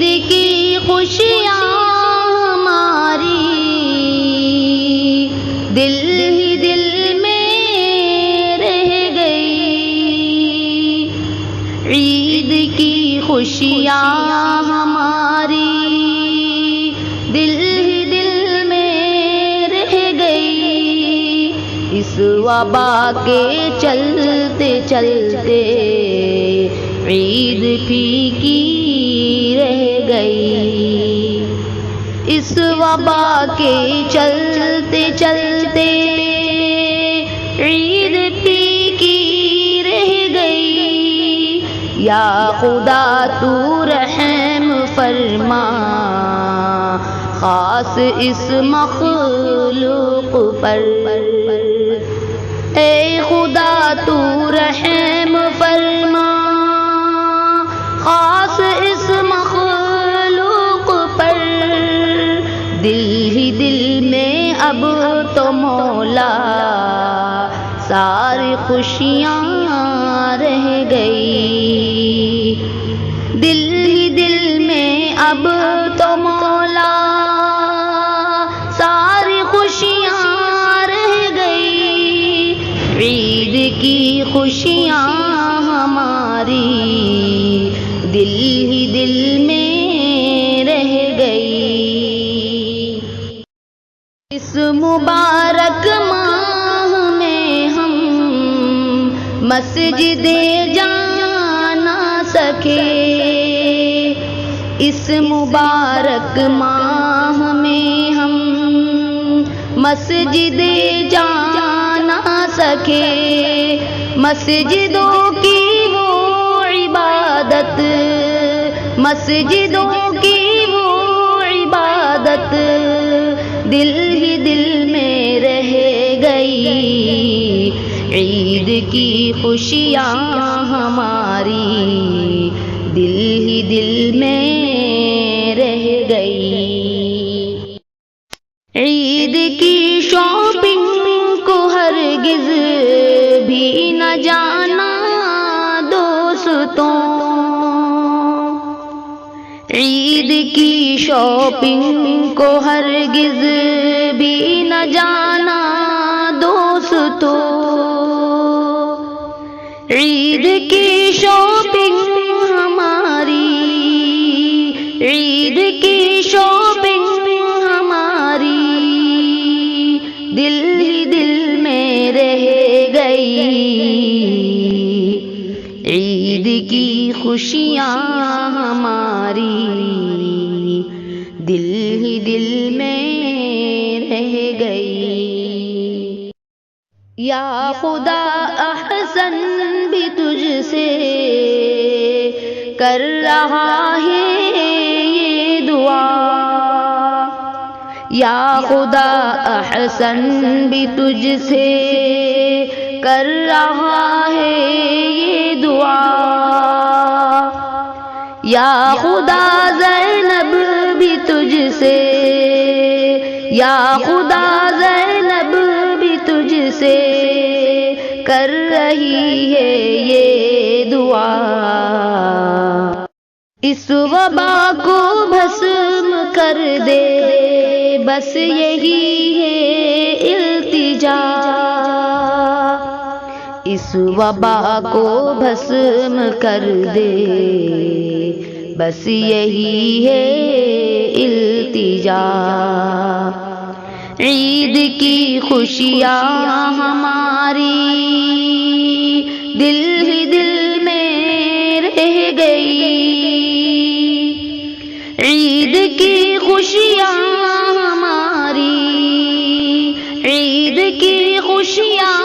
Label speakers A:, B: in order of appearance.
A: عید کی خوشیاں ہماری دل ہی دل میں رہ گئی، عید کی خوشیاں ہماری دل ہی دل میں رہ گئی، اس وبا کے چلتے چلتے عید پھیکی رہ گئی، اس وبا کے چلتے چلتے عید پھیکی رہ گئی، یا خدا تو رحم فرما خاص اس مخلوق پر، اے خدا تو رحم فرما خاص اس مخلوق پر، دل ہی دل میں اب تو مولا ساری خوشیاں رہ گئی، دل ہی دل میں اب تو مولا ساری خوشیاں رہ گئی، عید کی خوشیاں ہماری دل ہی دل میں رہ گئی، اس مبارک ماہ میں ہم مسجد جا نہ سکے، اس مبارک ماہ میں ہم مسجد جا نہ سکے، مسجدوں کی وہ عبادت، مسجدوں کی وہ عبادت دل ہی دل میں رہ گئی، عید کی خوشیاں ہماری دل ہی دل میں رہ گئی، عید کی شاپنگ کو ہرگز بھی نہ جانا دوستوں، عید کی شاپنگ کو ہرگز بھی نہ جانا دوستوں، عید کی شاپنگ ہماری، عید کی شاپنگ ہماری دل ہی دل میں رہ گئی، عید کی خوشیاں ہماری دل ہی دل میں رہ گئی، یا خدا احسن بھی تجھ سے کر رہا ہے یہ دعا، یا خدا احسن بھی تجھ سے کر رہا ہے یہ دعا، یا خدا زینب بھی تجھ سے، یا خدا زینب بھی تجھ سے کر رہی ہے یہ دعا، اس وبا کو بھسم کر دے بس یہی ہے التجا، اس وبا کو بھسم کر دے بس یہی ہے التجا، عید کی خوشیاں ہماری دل ہی دل میں رہ گئی، عید کی خوشیاں ہماری، عید کی خوشیاں